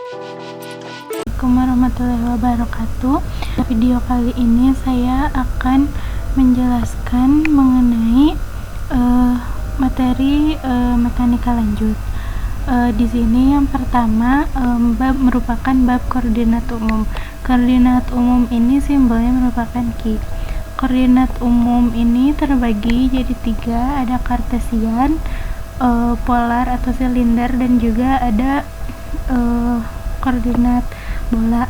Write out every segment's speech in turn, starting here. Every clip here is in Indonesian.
Assalamualaikum warahmatullahi wabarakatuh. Video kali ini saya akan menjelaskan mengenai materi mekanika lanjut. Di sini yang pertama bab merupakan bab koordinat umum. Koordinat umum ini simbolnya merupakan Q. Koordinat umum ini terbagi jadi 3, ada kartesian, polar atau silinder, dan juga ada koordinat bola.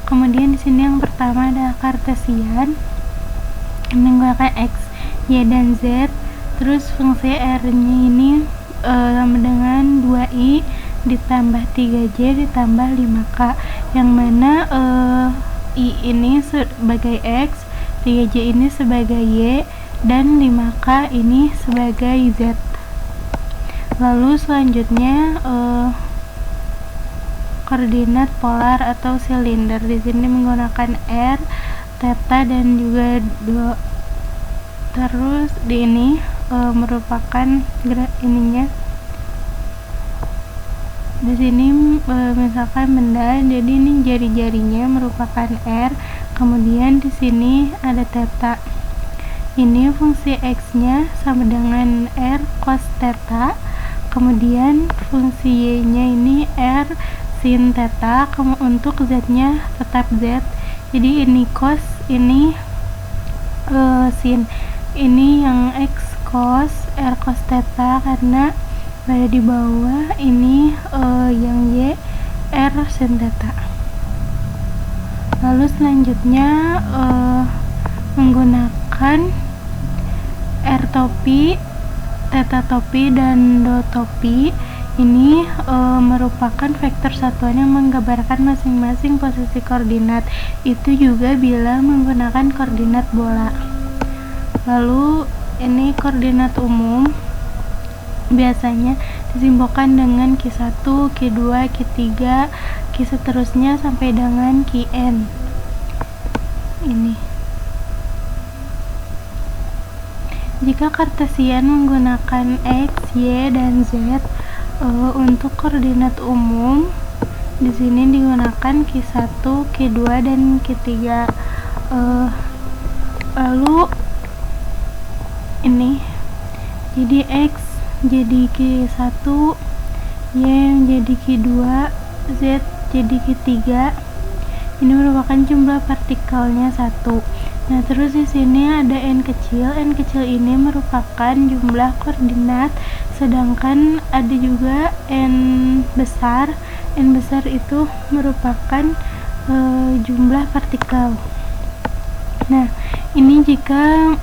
Kemudian di sini yang pertama ada kartesian menggunakan x, y, dan z. Terus fungsi r-nya ini sama dengan 2i ditambah 3j ditambah 5k, yang mana i ini sebagai x, 3j ini sebagai y, dan 5k ini sebagai z. Lalu selanjutnya koordinat polar atau silinder. Di sini menggunakan r, theta, dan juga terus di ini merupakan ininya. Di sini misalkan benda, jadi ini jari-jarinya merupakan r. Kemudian di sini ada theta. Ini fungsi x-nya sama dengan r cos theta. Kemudian fungsi y-nya ini r sin theta. Untuk z-nya tetap z. Jadi ini cos, ini sin. Ini yang x cos, r cos theta karena berada di bawah. Ini yang y, r sin theta. Lalu selanjutnya menggunakan r topi, theta topi, dan do topi. Ini merupakan vektor satuan yang menggambarkan masing-masing posisi koordinat. Itu juga bila menggunakan koordinat bola. Lalu ini koordinat umum biasanya disimbolkan dengan Q1, Q2, Q3, Q seterusnya sampai dengan Qn. Ini. Jika kartesian menggunakan x, y, dan z, untuk koordinat umum di sini digunakan Q1, Q2, dan Q3. Lalu ini jadi x jadi Q1, y jadi Q2, z jadi Q3. Ini merupakan jumlah partikelnya 1. Nah, terus di sini ada n kecil. N kecil ini merupakan jumlah koordinat, sedangkan ada juga n besar. N besar itu merupakan jumlah partikel. Nah, ini jika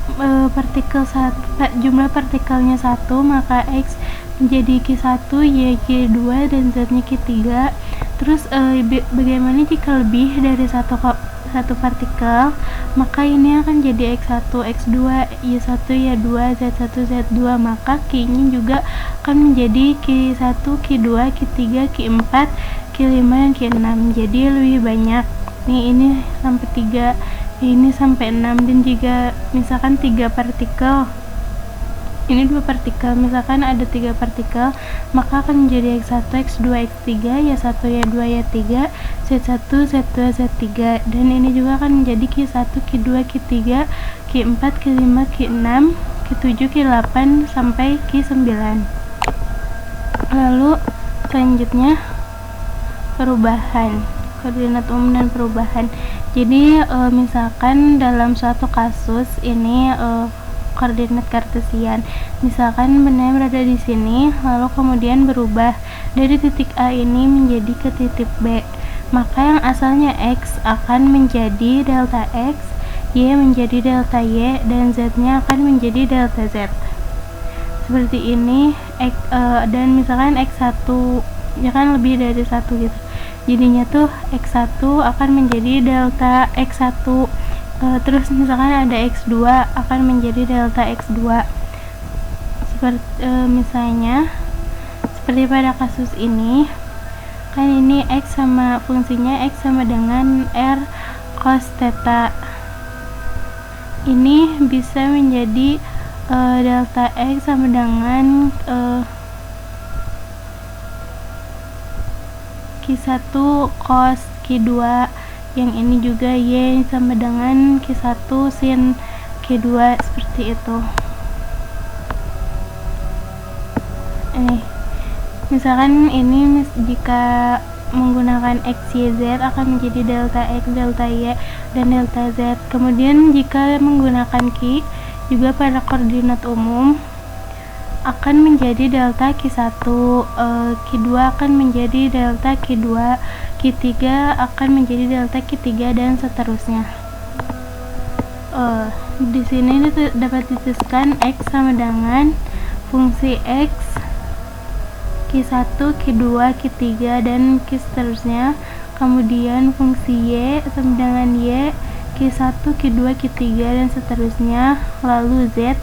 jumlah partikelnya 1, maka x menjadi Q1, y Q2, dan z-nya Q3. Terus bagaimana jika lebih dari satu partikel? Maka ini akan jadi x1, x2, y1, y2, z1, z2. Maka Q-nya juga akan menjadi Q1, Q2, Q3, Q4, Q5, dan Q6. Jadi lebih banyak. Nih, ini sampai 3, ini sampai 6. Dan jika misalkan 3 partikel, ini 2 partikel, misalkan ada 3 partikel, maka akan menjadi x1, x2, x3, y1, y2, y3, z1, z2, z3. Dan ini juga akan menjadi Q1, Q2, Q3, Q4, Q5, Q6, Q7, Q8, sampai Q9. Lalu selanjutnya perubahan, koordinat umum dan perubahan. Jadi misalkan dalam suatu kasus ini koordinat kartesian, misalkan benda berada di sini lalu kemudian berubah dari titik A ini menjadi ke titik B, maka yang asalnya x akan menjadi delta x, y menjadi delta y, dan z-nya akan menjadi delta z. Seperti ini. Dan misalkan x1 ya kan lebih dari 1 gitu, jadinya tuh x1 akan menjadi delta x1. Terus misalkan ada x2 akan menjadi delta x2. Seperti misalnya seperti pada kasus ini, kan ini x sama fungsinya x sama dengan r cos theta. Ini bisa menjadi delta x sama dengan Q1 cos Q2, yang ini juga Y sama dengan Q1 sin Q2, seperti itu. Misalkan ini jika menggunakan X, Y, Z akan menjadi delta X, delta Y, dan delta Z. Kemudian jika menggunakan Q juga pada koordinat umum akan menjadi delta Q1, Q2 akan menjadi delta Q2, Q3 akan menjadi delta Q3, dan seterusnya. Di sini dapat dituliskan X sama dengan fungsi X Q1, Q2, Q3, dan seterusnya. Kemudian fungsi Y sama dengan Y Q1, Q2, Q3, dan seterusnya. Lalu Z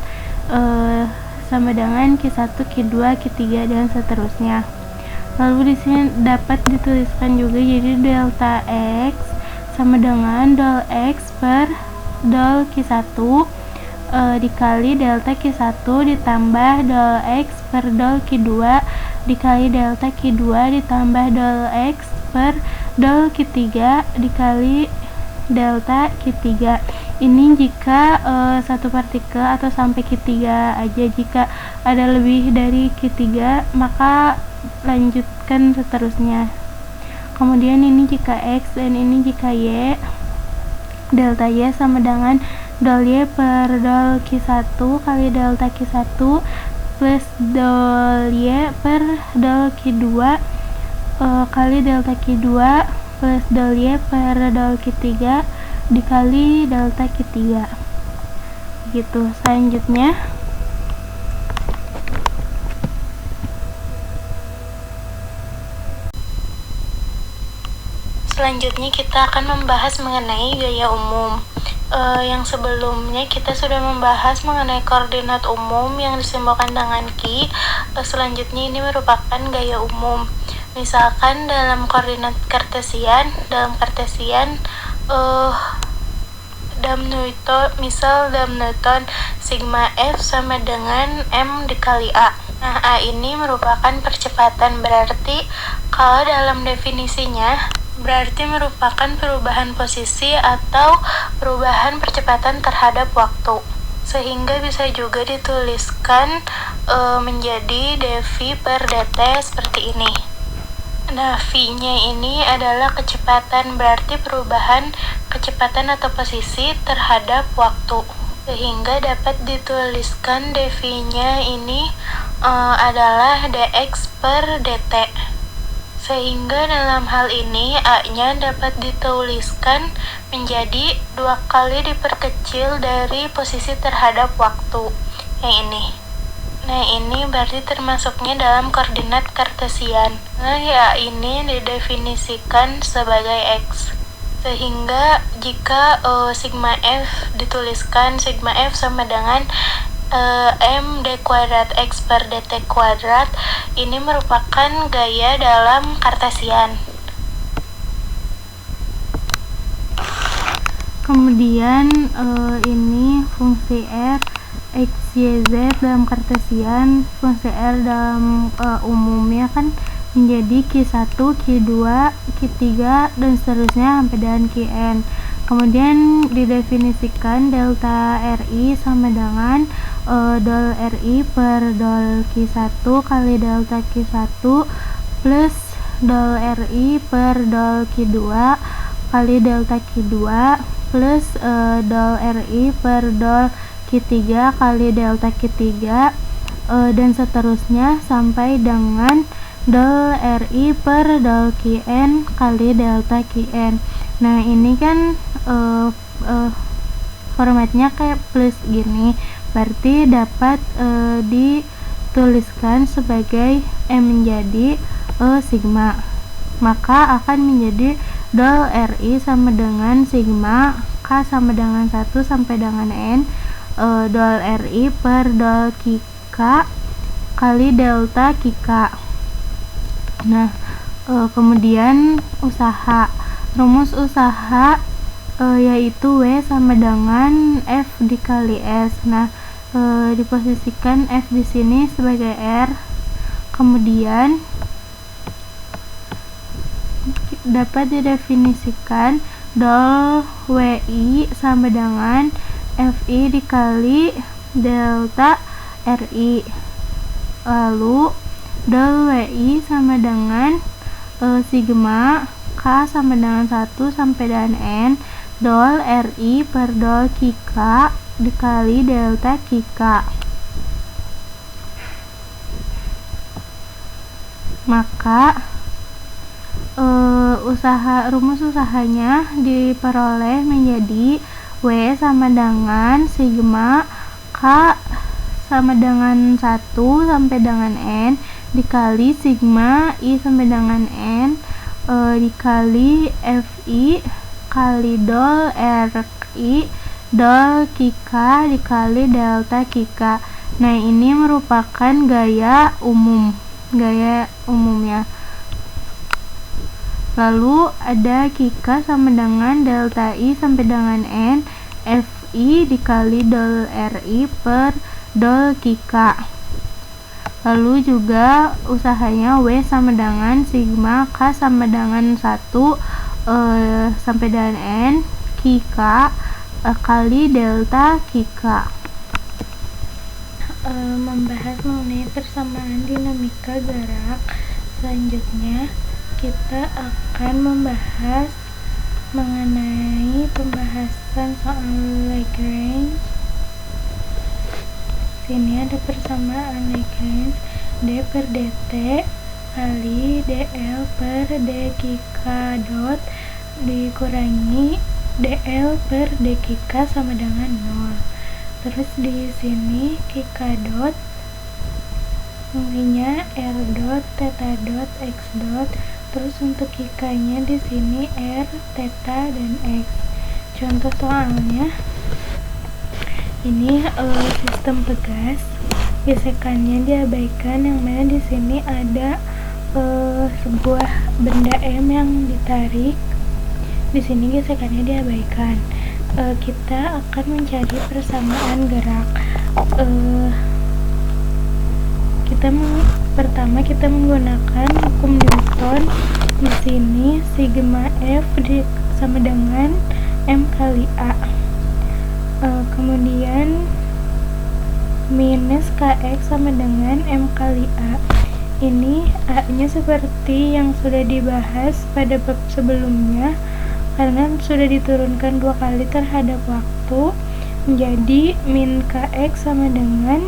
sama dengan Q1, Q2, Q3, dan seterusnya. Lalu di sini dapat dituliskan juga jadi delta X sama dengan del X per del Q1 dikali delta Q1 ditambah del X per del Q2 dikali delta Q2 ditambah del X per del Q3 dikali delta Q3. Ini jika satu partikel atau sampai Q3 aja. Jika ada lebih dari Q3 maka lanjutkan seterusnya. Kemudian ini jika X dan ini jika Y, delta Y sama dengan del Y per del Q1 kali delta Q1 plus del Y per del Q2 kali delta Q2 plus del Y per del Q3 dikali delta Q3 gitu. Selanjutnya kita akan membahas mengenai gaya umum. Yang sebelumnya kita sudah membahas mengenai koordinat umum yang disimbolkan dengan Q. Selanjutnya ini merupakan gaya umum. Misalkan dalam koordinat kartesian, dam Newton sigma F sama dengan M dikali A. Nah, A ini merupakan percepatan, berarti kalau dalam definisinya berarti merupakan perubahan posisi atau perubahan percepatan terhadap waktu, sehingga bisa juga dituliskan menjadi dv per dt seperti ini. Nah, v-nya ini adalah kecepatan, berarti perubahan kecepatan atau posisi terhadap waktu, sehingga dapat dituliskan dv-nya ini adalah dx per dt. Sehingga dalam hal ini A-nya dapat dituliskan menjadi 2 kali diperkecil dari posisi terhadap waktu, yang ini. Nah, ini berarti termasuknya dalam koordinat kartesian. Nah, ya ini didefinisikan sebagai X. Sehingga jika sigma F dituliskan sigma F sama dengan M d kuadrat X per dt kuadrat, ini merupakan gaya dalam kartesian. Kemudian ini fungsi R X, Y, Z dalam kartesian, fungsi R dalam umumnya kan menjadi Q1, Q2, Q3, dan seterusnya sampai dengan Qn. Kemudian didefinisikan delta RI sama dengan del RI per del Q1 kali delta Q1 plus del RI per del Q2 kali delta Q2 plus del RI per del Q3 kali delta Q3 dan seterusnya sampai dengan del RI per del Qn kali delta Qn. Nah, ini kan formatnya kayak plus gini, berarti dapat dituliskan sebagai M menjadi sigma, maka akan menjadi del RI sama dengan sigma K sama dengan 1 sampai dengan N del RI per del QK kali delta QK. Nah, kemudian rumus usaha yaitu W sama dengan F dikali S. Nah, diposisikan F di sini sebagai R. Kemudian dapat didefinisikan del WI sama dengan FI dikali delta RI. Lalu del WI sama dengan sigma K sama dengan 1 sampai dengan N dol RI per dol Kk dikali delta Kk. Maka rumus usahanya diperoleh menjadi W sama dengan sigma K sama dengan 1 sampai dengan N dikali sigma I sampai dengan N dikali FI kali dol RI dol Kk dikali delta Kk. Nah, ini merupakan gaya umumnya. Lalu ada Kk sama dengan delta I sampai dengan N FI dikali dol RI per dol Kk. Lalu juga usahanya W sama dengan sigma K sama dengan 1 sampai dengan N Kk kali delta Kk. Membahas mengenai persamaan dinamika gerak, selanjutnya kita akan membahas mengenai pembahasan soal Lagrange. Sini ada persamaan Lagrange d per dt kali dl per dkk dot dikurangi dl per dkk sama dengan 0. Terus di sini kk dot fungsinya r dot theta dot x dot. Terus untuk kk nya di sini r, theta dan x. Contoh soalnya ini sistem pegas, gesekannya diabaikan, yang mana di sini ada sebuah benda M yang ditarik. Di sini gesekannya diabaikan. Kita akan mencari persamaan gerak. Pertama kita menggunakan hukum Newton. Di sini sigma F sama dengan M kali A. Kemudian minus Kx sama dengan M kali A. Ini A nya seperti yang sudah dibahas pada bab sebelumnya, karena sudah diturunkan 2 kali terhadap waktu, menjadi min Kx sama dengan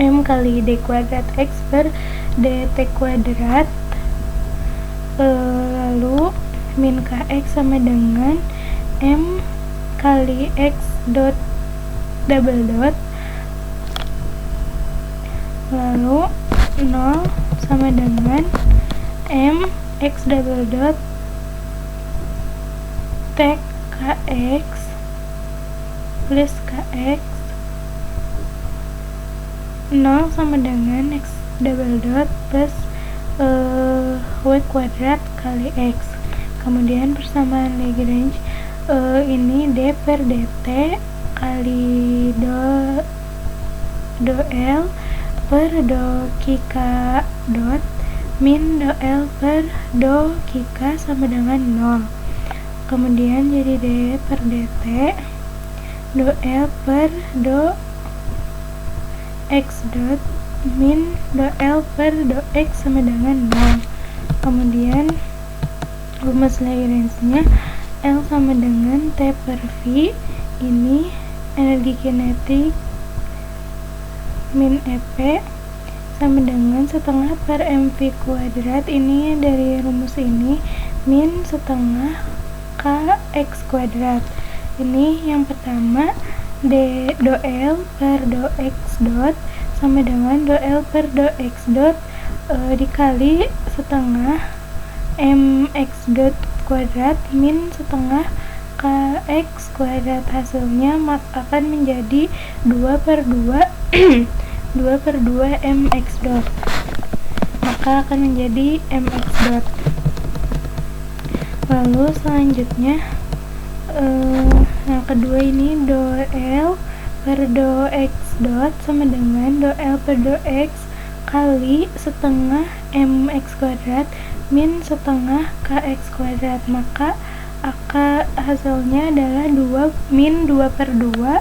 M kali d kuadrat X per dt kuadrat. Lalu min Kx sama dengan M kali X dot double dot, lalu 0 sama dengan M X double dot T Kx plus Kx, 0 sama dengan X double dot plus W kuadrat kali X. Kemudian persamaan Lagrange ini d per dt kali do L per do Kk dot min do L per do Kk sama dengan 0. Kemudian jadi d per dt do L per do X dot min do L per do X sama dengan 0. Kemudian rumus Lagrange-nya L sama dengan T per V. Ini energi kinetik min EP sama dengan setengah per mv kuadrat. Ini dari rumus ini min setengah kx kuadrat. Ini yang pertama, do L per do X dot sama dengan do L per do X dot dikali setengah mx dot kuadrat min setengah kx kuadrat. Hasilnya akan menjadi 2 per 2 2 per 2 mx dot, maka akan menjadi mx dot. Lalu selanjutnya yang kedua ini do L per do X dot sama dengan do L per do X kali setengah mx kuadrat min setengah kx kuadrat, maka hasilnya adalah 2 min 2/2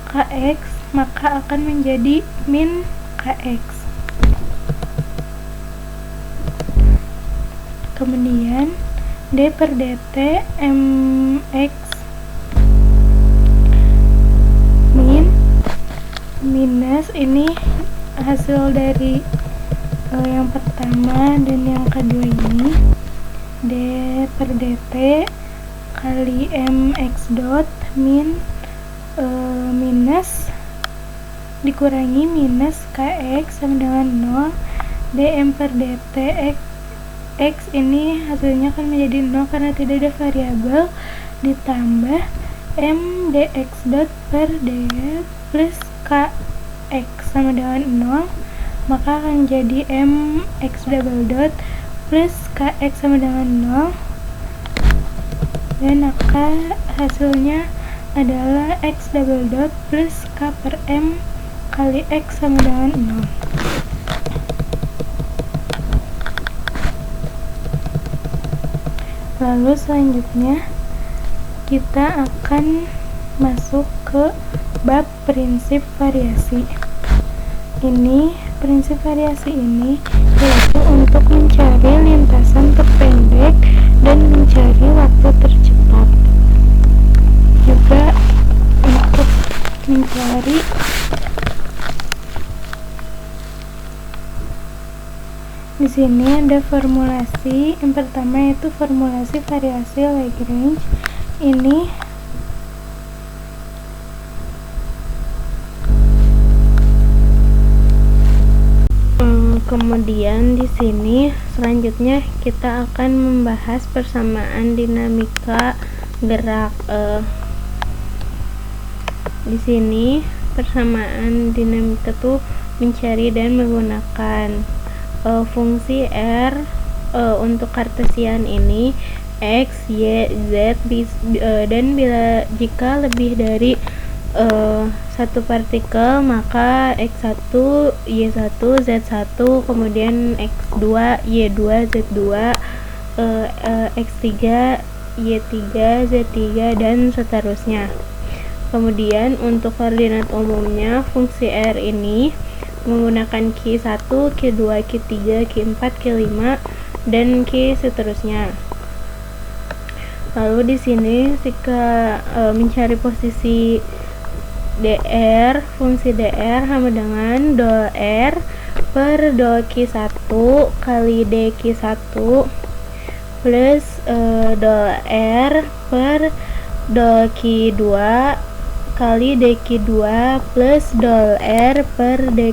kx, maka akan menjadi min kx. Kemudian d per dt mx min minus ini hasil dari yang pertama dan yang kedua ini, d per dt kali mx dot min minus dikurangi minus kx sama dengan 0, dm per dt x ini hasilnya akan menjadi 0 karena tidak ada variabel, ditambah m dx dot per dt plus kx sama dengan 0, maka akan jadi m x double dot plus kx sama dengan 0, dan hasilnya adalah x double dot plus k per m kali x sama dengan 0. Lalu selanjutnya kita akan masuk ke bab prinsip variasi. Ini prinsip variasi ini yaitu untuk mencari lintasan terpendek dan mencari waktu tercepat, juga untuk mencari di sini ada formulasi. Yang pertama yaitu formulasi variasi Lagrange. Ini kemudian di sini selanjutnya kita akan membahas persamaan dinamika gerak. Di sini persamaan dinamika tuh mencari dan menggunakan fungsi R untuk Cartesian ini x, y, z, dan jika lebih dari satu partikel maka x1, y1, z1, kemudian x2, y2, z2, x3, y3, z3, dan seterusnya. Kemudian untuk koordinat umumnya fungsi R ini menggunakan Q1, Q2, Q3, Q4, Q5, dan Q seterusnya. Lalu di sini jika mencari posisi dr, fungsi dr sama dengan do r per do Q1 kali d Q1 plus do r per do Q2 kali d Q2 plus do r per do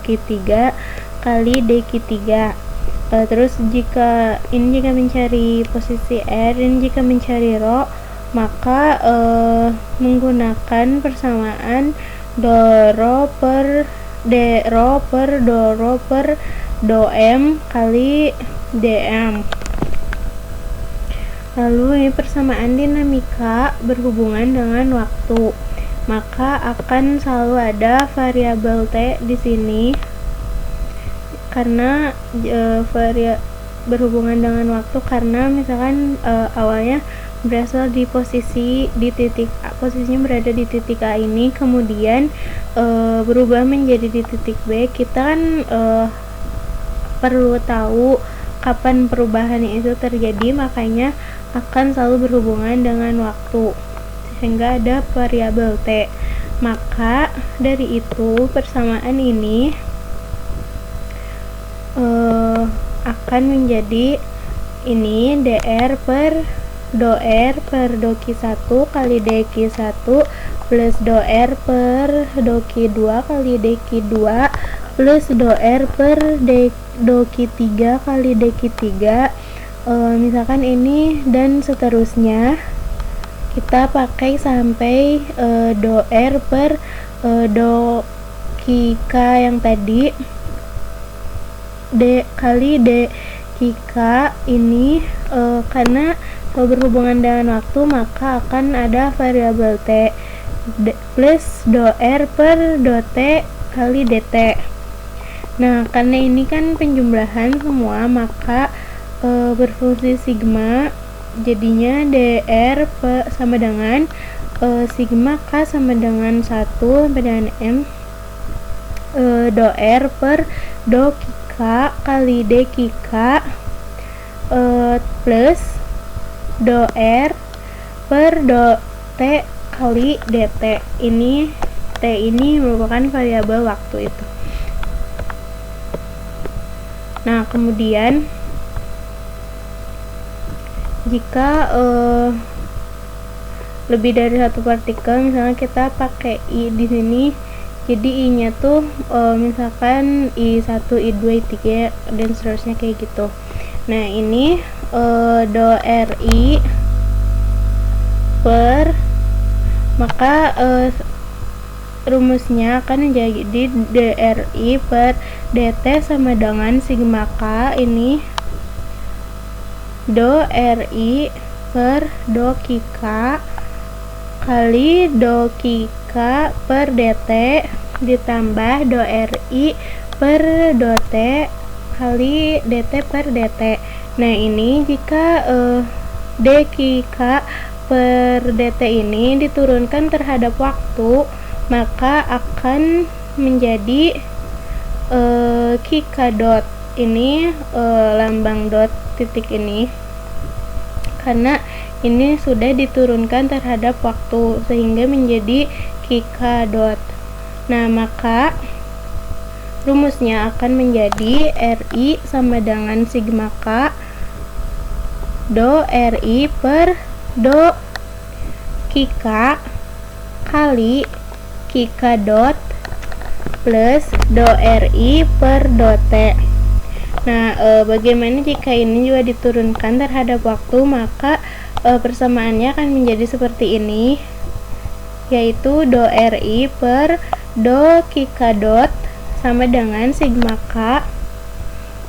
Q3 kali d Q3. Terus jika mencari posisi R, ini jika mencari rho, maka menggunakan persamaan do rho per d rho per do rho per do m kali dm. Lalu ini persamaan dinamika berhubungan dengan waktu, maka akan selalu ada variabel t di sini karena berhubungan dengan waktu, karena misalkan awalnya berasal di posisinya berada di titik A ini, kemudian berubah menjadi di titik B. Kita kan perlu tahu kapan perubahan itu terjadi, makanya akan selalu berhubungan dengan waktu sehingga ada variabel T. Maka dari itu persamaan ini akan menjadi ini dr per do r per do Q1 kali d Q1 plus do r per do Q2 kali d Q2 plus do r per do Q3 kali d Q3. Misalkan ini dan seterusnya kita pakai sampai do r per do Qk yang tadi d kali d Qk ini karena kalau berhubungan dengan waktu maka akan ada variabel t plus do r per do t kali dt. Nah, karena ini kan penjumlahan semua, maka berfungsi sigma, jadinya dr sama dengan sigma k sama dengan 1 sampai dengan m do r per do k kali d k plus do r per do t kali dt. Ini t ini merupakan variabel waktu itu. Nah, kemudian jika lebih dari satu partikel, misalnya kita pakai i di sini, jadi i nya tuh misalkan i1, i2, i3 dan seterusnya kayak gitu. Nah, ini do ri per, maka rumusnya akan menjadi dri per dt sama dengan sigma k, ini do ri per do k kali do k per dt ditambah do ri per do t kali dt per dt. Nah, ini jika dk per dt ini diturunkan terhadap waktu, maka akan menjadi kk dot. Ini lambang dot titik ini karena ini sudah diturunkan terhadap waktu sehingga menjadi kk dot. Nah, maka rumusnya akan menjadi ri sama dengan sigma k do ri per do kk kali kk dot plus do ri per do t. Nah, bagaimana jika ini juga diturunkan terhadap waktu, maka persamaannya akan menjadi seperti ini, yaitu do ri per do kk dot sama dengan sigma k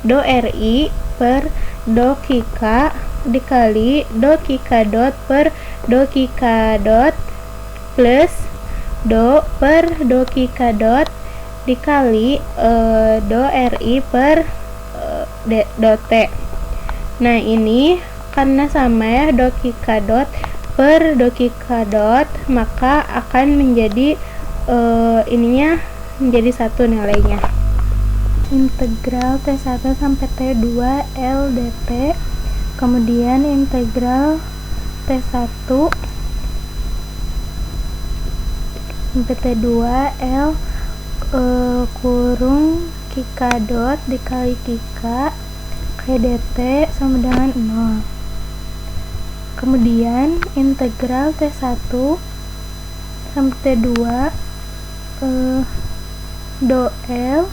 do ri per do kk dikali do kk dot per do kk dot plus do per do kk dot dikali do ri per do t. Nah, ini karena sama ya, do kk dot per do kk dot, maka akan menjadi ininya menjadi satu nilainya. Integral T1 sampai T2 L dt, kemudian integral T1 sampai T2 L kurung kk dot dikali kk dt sama dengan 0. Kemudian integral T1 sampai T2 do L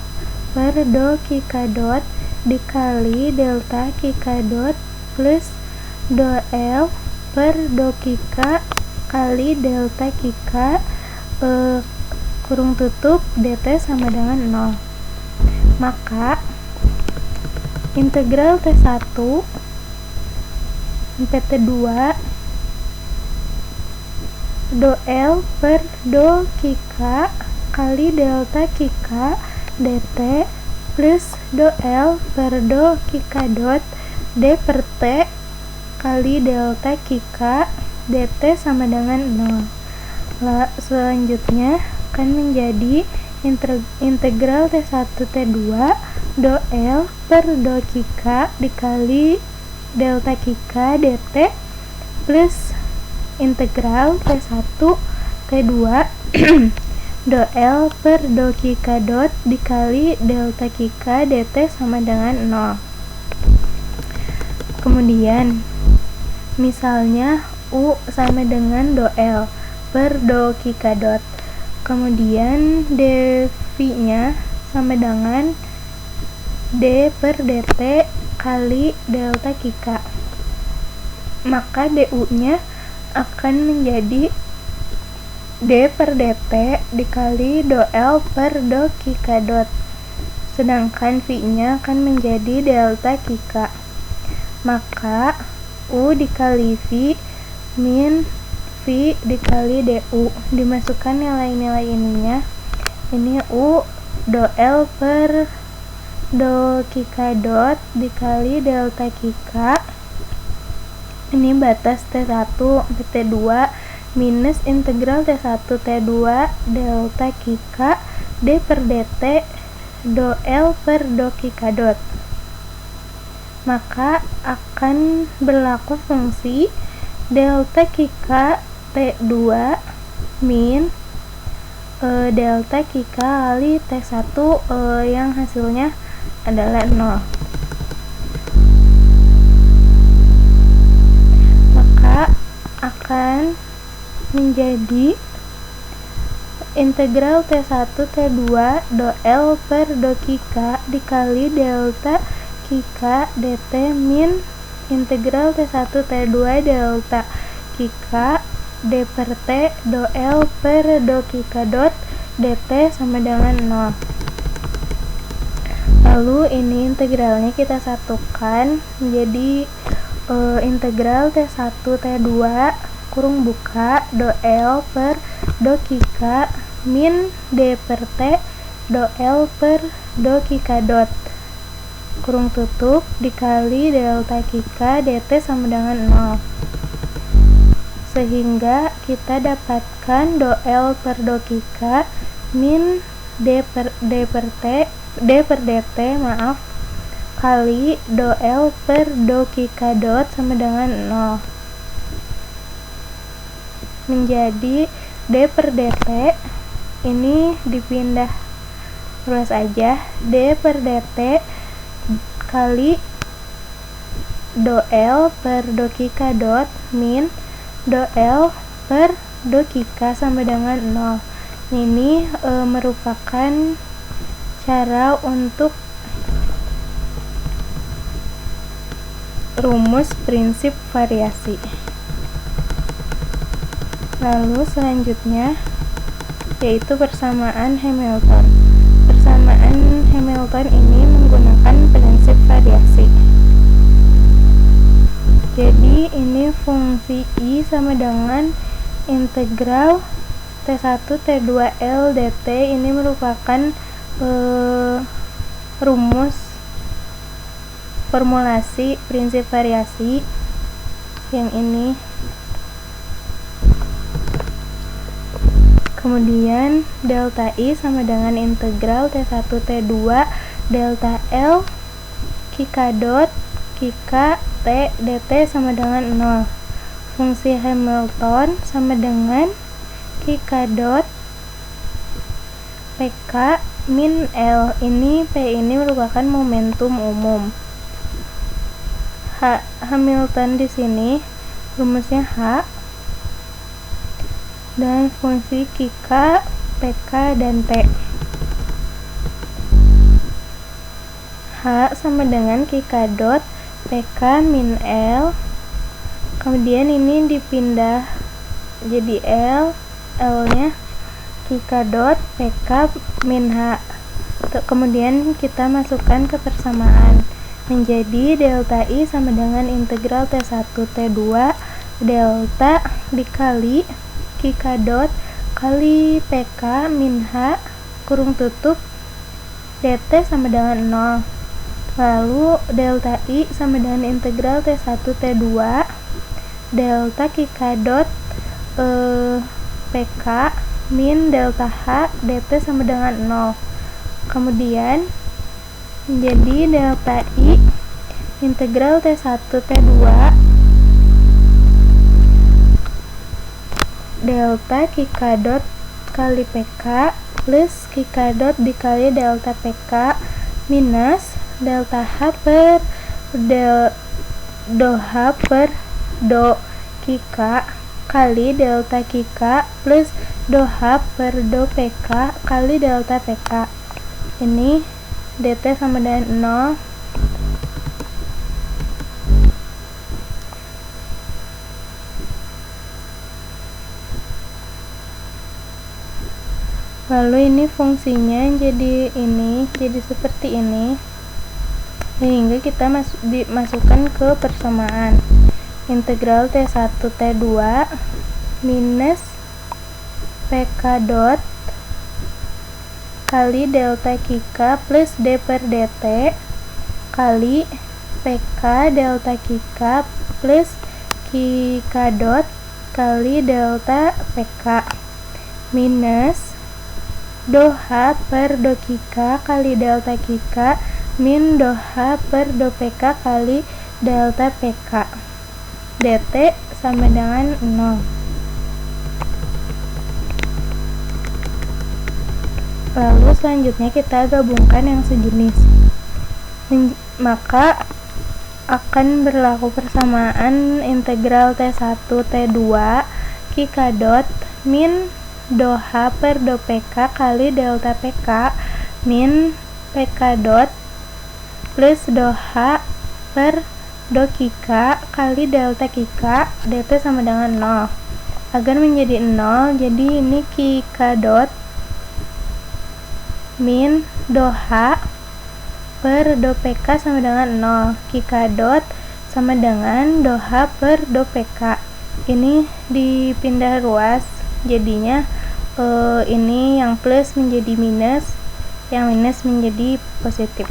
per do kk dot dikali delta kk dot plus do L per do kk kali delta kk kurung tutup dt sama dengan 0. Maka integral T1 sampai T2 do L per do kk kali delta kk dt plus do L per do kk dot d per t kali delta kk dt sama dengan 0. Selanjutnya akan menjadi integral T1 T2 do L per do kk dikali delta kk dt plus integral T1 T2 do L per do kk dot dikali delta kk dt sama dengan 0. Kemudian misalnya U sama dengan do L per do kk dot, kemudian dv nya sama dengan d per dt kali delta kk, maka du nya akan menjadi d per dt dikali do L per do kk dot, sedangkan v nya akan menjadi delta kk, maka u dikali v min v dikali du, dimasukkan nilai-nilai ininya. Ini u do L per do kika dot dikali delta kika, ini batas T1 T2 minus integral T1 T2 delta kika d per dt do L per do kika dot. Maka akan berlaku fungsi delta kika T2 min delta kika kali T1 yang hasilnya adalah 0. Maka akan menjadi integral T1 T2 do L per do kika dikali delta kika dt min integral T1 T2 delta kika d per t do L per do kika dot dt sama dengan 0. Lalu ini integralnya kita satukan menjadi integral T1 T2 kurung buka do L per do kika min d per t do L per do kika dot kurung tutup dikali delta kika dt sama dengan 0. Sehingga kita dapatkan do L per do kika min d per dt kali do L per do kika dot sama dengan 0. Menjadi d per dt ini dipindah luas aja, d per dt kali do L per do kika dot min do L per do kika sama dengan 0. Ini merupakan cara untuk rumus prinsip variasi. Lalu selanjutnya yaitu persamaan Hamilton. Persamaan Hamilton ini menggunakan prinsip variasi. Jadi ini fungsi I sama dengan integral T1 T2 L dt. Ini merupakan rumus formulasi prinsip variasi yang ini. Kemudian delta I sama dengan integral T1 T2 delta L kika dot kika T dt sama dengan 0. Fungsi Hamilton sama dengan kika dot PK min L. Ini P ini merupakan momentum umum. Hamilton di sini rumusnya H dan fungsi kika, PK dan T. H sama dengan kika dot PK min L. Kemudian ini dipindah jadi L, L-nya kika dot PK min H. Kemudian kita masukkan ke persamaan menjadi delta I sama dengan integral T1 T2 delta dikali kika dot kali PK min H kurung tutup dt sama dengan 0. Lalu delta I sama dengan integral T1 T2 delta kika dot PK min delta H dt sama dengan 0. Kemudian menjadi delta I integral T1 T2 delta kika dot kali PK plus kika dot dikali delta PK minus delta H per do H per do kika kali delta kika plus do H per do PK kali delta PK. Ini dt sama dengan 0. Lalu ini fungsinya jadi seperti ini, sehingga kita masukkan ke persamaan integral T1 T2 minus PK dot kali delta QK plus D per DT kali PK delta QK plus QK dot kali delta PK minus do H per do QK kali delta QK min do H per do PK kali delta PK. DT sama dengan 0. Lalu selanjutnya kita gabungkan yang sejenis. Maka akan berlaku persamaan integral T1 T2 QK dot min do H per do PK kali delta PK min PK dot plus do H per do QK kali delta QK. DT sama dengan 0. Agar menjadi 0, jadi ini QK dot min do H per do PK sama dengan 0. QK dot sama dengan do H per do PK. Ini dipindah ruas, jadinya ini yang plus menjadi minus, yang minus menjadi positif.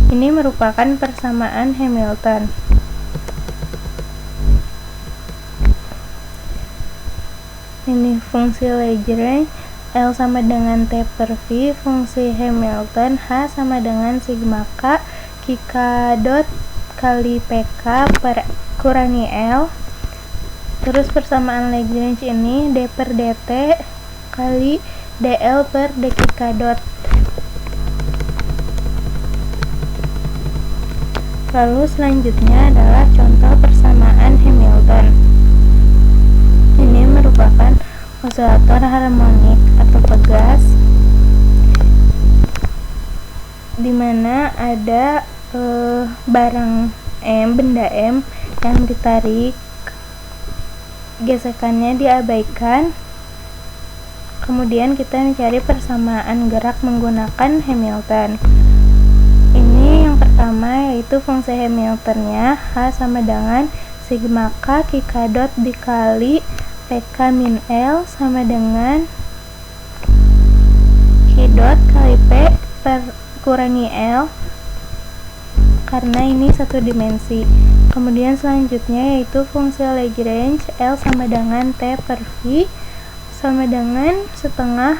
Ini merupakan persamaan Hamilton. Ini fungsi Lagrange, L sama dengan T per V, fungsi Hamilton, H sama dengan sigma K, QK dot kali PK per kurangi L. Terus persamaan Lagrange ini D per DT kali DL per DQK dot. Lalu selanjutnya adalah contoh persamaan Hamilton. Ini merupakan osilator harmonik atau pegas, di mana ada barang M, benda M yang ditarik, gesekannya diabaikan. Kemudian kita mencari persamaan gerak menggunakan Hamilton. Ini yang pertama yaitu fungsi Hamiltonnya H sama dengan sigma K QK dot dikali PK min L sama dengan Q dot kali P per kurangi L, karena ini satu dimensi. Kemudian selanjutnya yaitu fungsi Lagrange L sama dengan T per V sama dengan setengah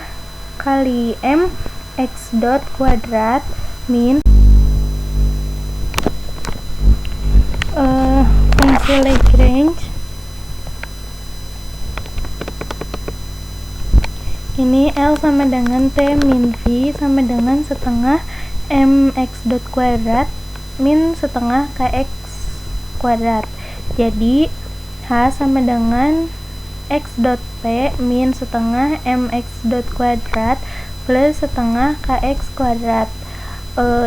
kali M X dot kuadrat min fungsi Lagrange ini L sama dengan T min V sama dengan setengah mx dot kuadrat min setengah kx kuadrat. Jadi H sama dengan x dot P min setengah mx dot kuadrat plus setengah kx kuadrat.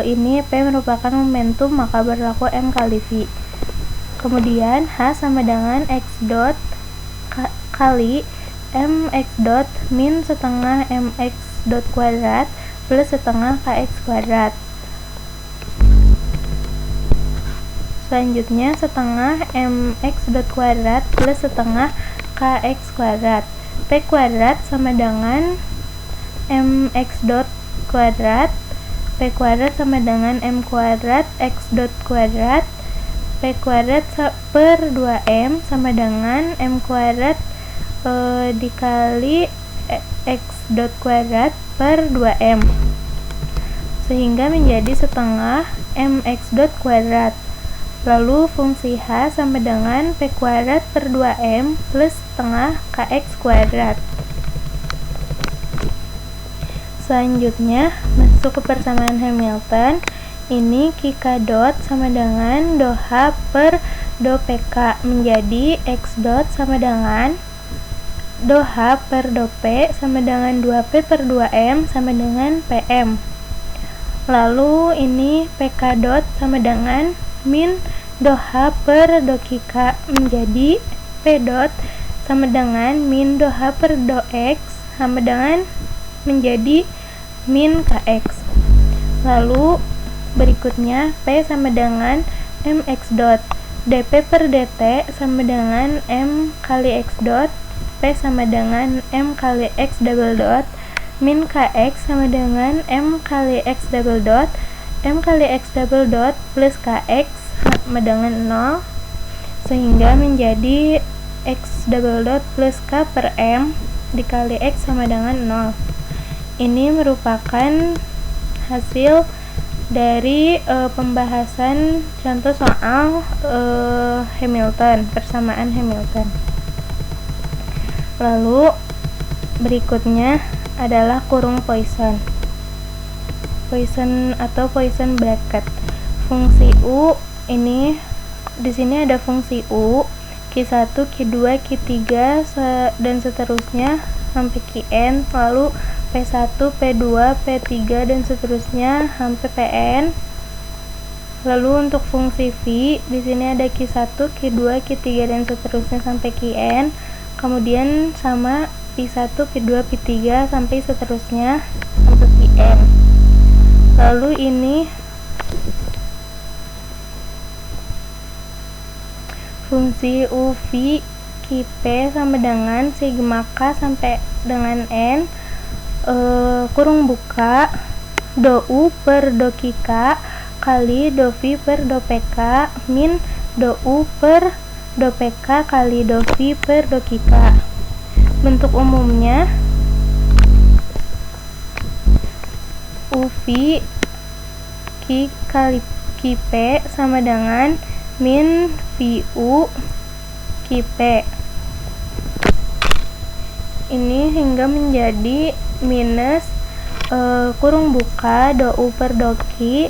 Ini P merupakan momentum, maka berlaku M kali V. Kemudian H sama dengan x dot kali mx dot min setengah mx dot kuadrat plus setengah kx kuadrat. Selanjutnya setengah mx dot kuadrat plus setengah kx kuadrat. P kuadrat sama dengan mx dot kuadrat, P kuadrat sama dengan m kuadrat x dot kuadrat, P kuadrat per 2m sama dengan m kuadrat dikali x dot kuadrat per 2m, sehingga menjadi setengah mx dot kuadrat. Lalu fungsi H sama dengan P kuadrat per 2m plus setengah kx kuadrat. Selanjutnya masuk ke persamaan Hamilton. Ini QK dot sama dengan do H per do PK menjadi x dot sama dengan do H per do P sama dengan 2P per 2M sama dengan PM. Lalu ini PK dot sama dengan min do H per do QK menjadi P dot sama dengan min do H per do X sama dengan menjadi min KX. Lalu berikutnya P sama dengan MX dot, DP per DT sama dengan M kali X dot, P sama dengan M kali X double dot min kx sama dengan m kali x double dot, m kali x double dot plus kx sama dengan 0, sehingga menjadi x double dot plus k per m dikali x sama dengan 0. Ini merupakan hasil dari pembahasan contoh soal Hamilton, persamaan Hamilton. Lalu berikutnya adalah kurung Poisson. Poisson atau Poisson bracket. Fungsi u ini di sini ada fungsi u, Q1, Q2, Q3 dan seterusnya sampai Qn, lalu P1, P2, P3 dan seterusnya sampai Pn. Lalu untuk fungsi v di sini ada Q1, Q2, Q3 dan seterusnya sampai Qn. Kemudian sama P1, P2, P3 sampai seterusnya sampai Pn. Lalu ini fungsi UV Qp sama dengan sigma K sampai dengan N, kurung buka do U per do Qk kali do V per do Pk min do U per do Pk kali do V per do Qk. Bentuk umumnya UV Q kali Qp sama dengan min VU Qp. Ini hingga menjadi minus kurung buka do U per do Q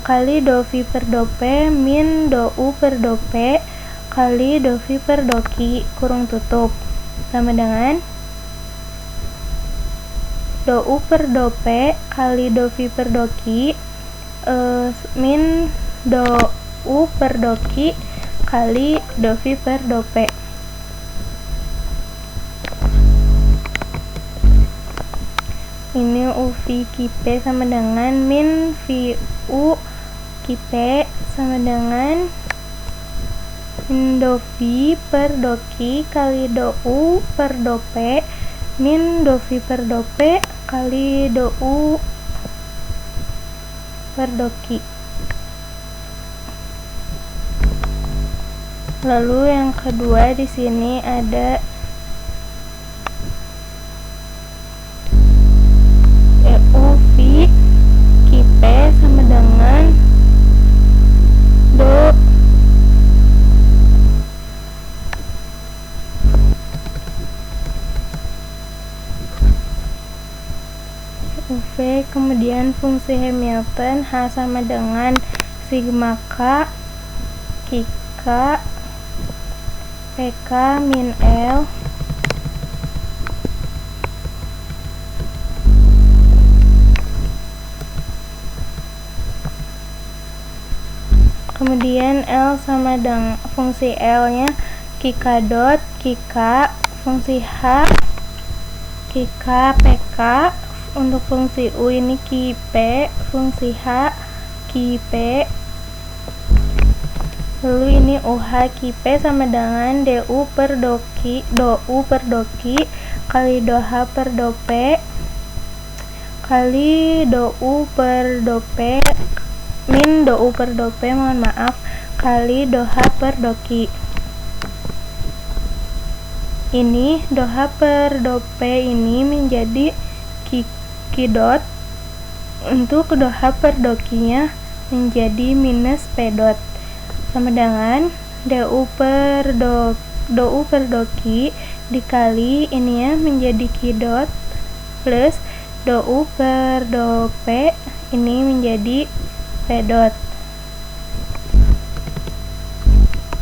kali do V per do P min do U per do P kali do V per do Q kurung tutup sama dengan do U per do P kali do V per do Q min do U per do Q kali do V per do P. Ini UV Qp sama dengan min VU Qp sama dengan min do V per do Q kali do U per do P min do V per do P kali do U per do Q. Lalu yang kedua di sini ada UV Qp sama dengan do UV, kemudian fungsi Hamilton H sama dengan sigma K Qk Pk min L kemudian L sama dengan fungsi L nya Qk dot Qk, fungsi H Qk Pk, untuk fungsi U ini Qp, fungsi H Qp. Lalu ini UH Qp sama dengan du per do Q, do U per do Q kali do H per do P kali do U per do P min do U per do P, mohon maaf, kali do H per do Q. Ini do H per do P ini menjadi Q dot, untuk do H per do Q nya menjadi minus P dot sama dengan du per do U per do Q dikali ini ya menjadi Q dot plus do U per do P ini menjadi P dot.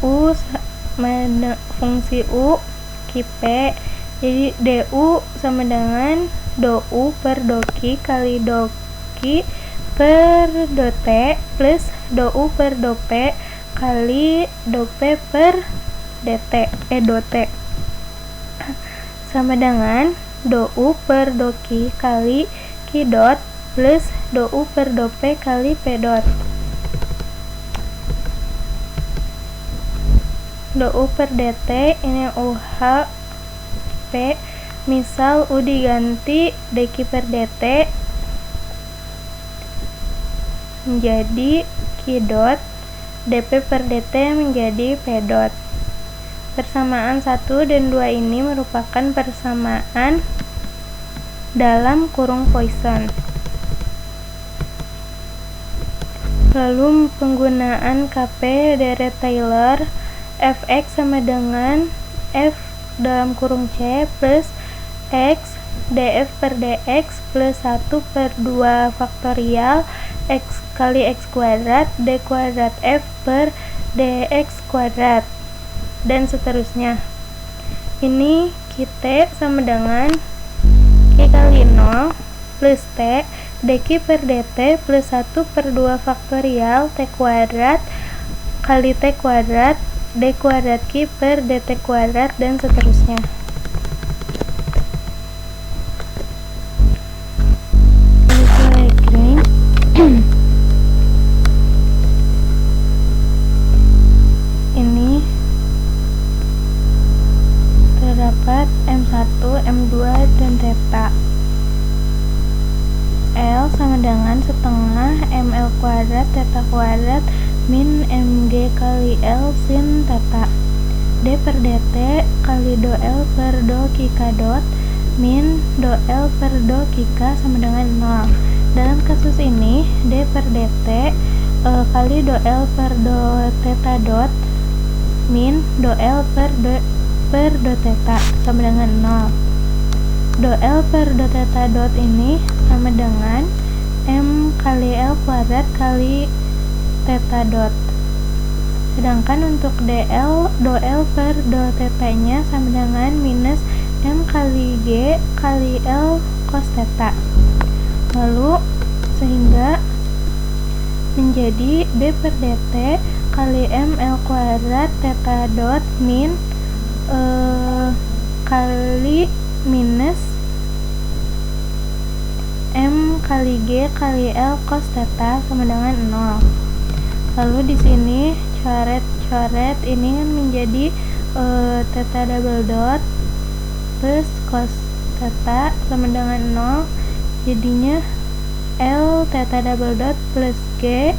U sama fungsi U Qp, jadi du sama dengan do U per do Q kali do Q per do T plus do U per do P kali do P per dt, do T sama dengan do U per do Q kali Q dot plus do U per do P kali P dot. Do U per dt ini UH P Misal U diganti dq per dt menjadi q dot, dp per dt menjadi p dot. Persamaan 1 dan 2 ini merupakan persamaan dalam kurung Poisson. Lalu penggunaan Kp deret Taylor, fx sama dengan f dalam kurung c plus x df per dx plus 1 per 2 faktorial x kali x kuadrat d kuadrat f per dx kuadrat, dan seterusnya. Ini Q sama dengan Q kali 0 plus T dq per dt plus 1 per 2 faktorial T kuadrat kali T kuadrat d kuadrat Q per dt kuadrat, dan seterusnya. Ini terdapat M1, M2, dan theta. L sama dengan setengah ml kuadrat theta kuadrat min mg kali L sin theta. D per dt kali do L per do kk dot min do L per do kk sama dengan 0. Dalam kasus ini D per dt kali do L per do theta dot min do L per do theta sama dengan 0. Do L per do theta dot ini sama dengan M kali L kuadrat kali theta dot. Sedangkan untuk DL, do L per do theta nya sama dengan minus M kali G kali L cos theta. Lalu sehingga menjadi D per dt kali M L kuadrat theta dot min kali minus M kali G kali L cos theta sama dengan 0. Lalu di sini coret-coret ini kan menjadi theta double dot plus cos theta sama dengan 0, jadinya L theta double dot plus G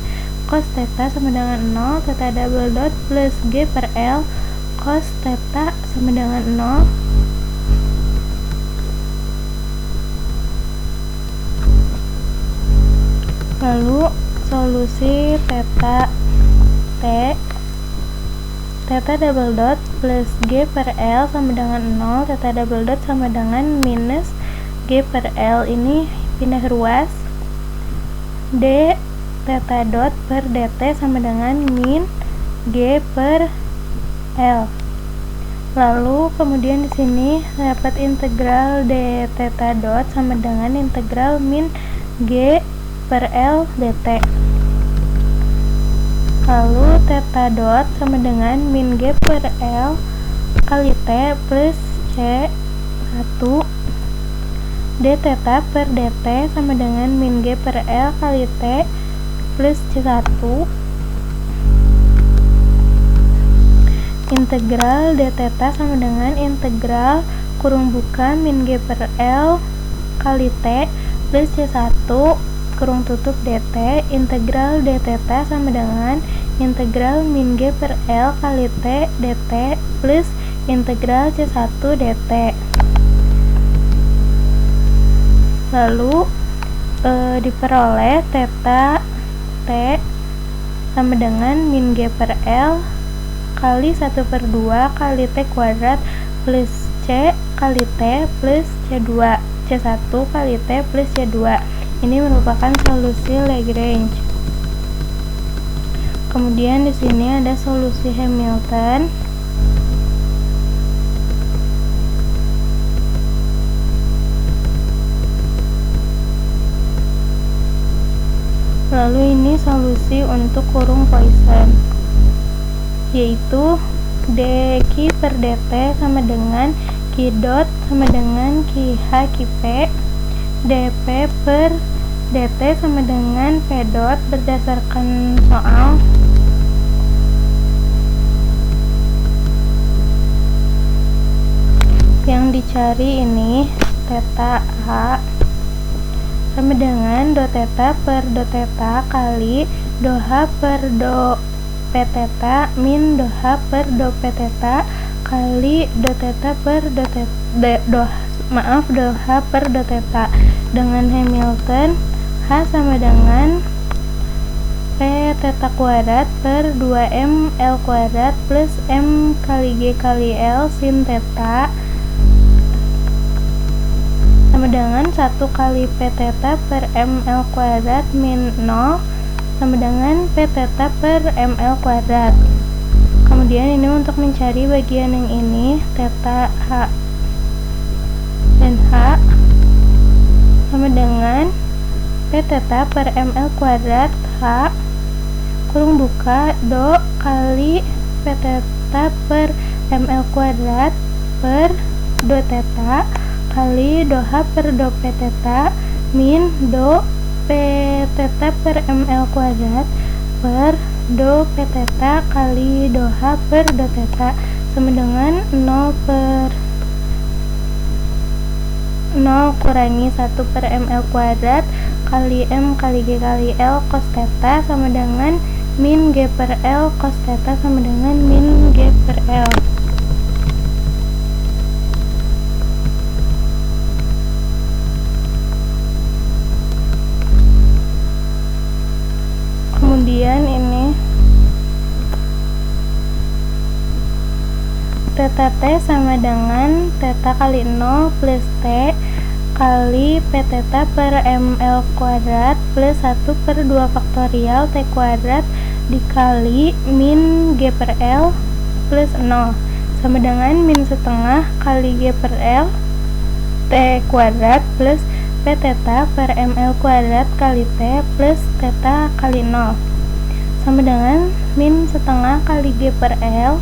cos theta sama dengan 0, theta double dot plus G per L cos theta sama dengan 0. Lalu solusi theta double dot plus G per L sama dengan 0, theta double dot sama dengan minus G per L, ini pindah ruas. D theta dot per dt sama dengan min G per L. Lalu kemudian di sini dapat integral d theta dot sama dengan integral min G per L dt. Lalu theta dot sama dengan min G per L kali T plus C 1 d theta per dt sama dengan min G per L kali T plus C1 integral d theta sama dengan integral kurung buka min G per L kali T plus C1 kurung tutup dt. Integral d theta sama dengan integral min G per L kali T dt plus integral C1 dt. Lalu diperoleh theta T sama dengan min G per L kali 1 per 2 kali T kuadrat plus C kali T plus C2, C1 kali T plus C2. Ini merupakan solusi Lagrange. Kemudian di sini ada solusi Hamilton. Lalu ini solusi untuk kurung Poisson, yaitu dq per dt sama dengan q dot sama dengan qh qp, dp per dt sama dengan p dot berdasarkan soal. Yang cari ini theta H sama dengan do theta per do theta kali do H per do P theta min do H per do P theta kali do theta per do H per do theta. Dengan Hamilton H sama dengan P theta kuadrat per 2M L kuadrat plus M kali G kali L sin theta sama dengan 1 kali P theta per ML kuadrat min 0 sama dengan P theta per ML kuadrat. Kemudian ini untuk mencari bagian yang ini, theta H dan H sama dengan P theta per ML kuadrat H kurung buka do kali P theta per ML kuadrat per do theta kali do H per do P theta min do P theta per ML kuadrat per do P theta kali do H per do theta sama dengan 0 per 0 kurangi 1 per ML kuadrat kali M kali G kali L cos theta sama dengan min G per L cos theta sama dengan min G per L. Kemudian ini theta T sama dengan theta kali 0 plus T kali P theta per ML kuadrat plus 1 per 2 faktorial T kuadrat dikali min G per L plus 0 sama dengan min setengah kali G per L T kuadrat plus P theta per ML kuadrat kali T plus theta kali 0 sama dengan min setengah kali G per L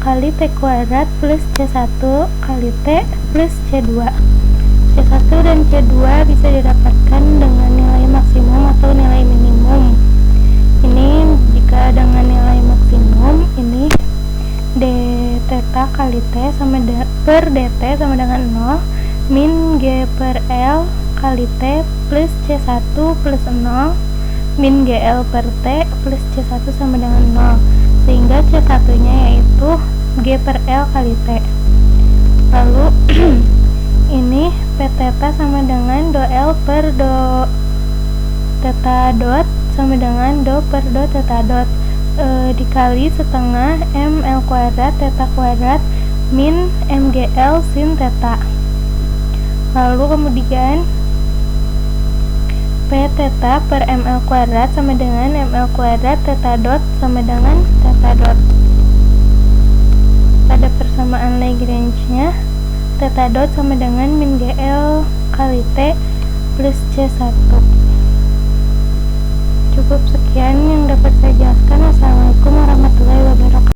kali T kuadrat plus C1 kali T plus C2. C1 dan C2 bisa didapatkan dengan nilai maksimum atau nilai minimum. Ini jika dengan nilai maksimum, ini d theta kali T sama per dt sama dengan 0 min G per L kali T plus C1 plus 0 min GL per T plus C1 sama dengan 0 sehingga C1 nya yaitu G per L kali T. Lalu ini P theta sama dengan do L per do theta dot sama dengan do per do theta dot dikali setengah ML kuadrat theta kuadrat min MGL sin theta. Lalu kemudian P theta per ML kuadrat sama dengan ML kuadrat theta dot sama dengan theta dot. Pada persamaan Lagrange-nya theta dot sama dengan min GL kali T plus C1. Cukup sekian yang dapat saya jelaskan.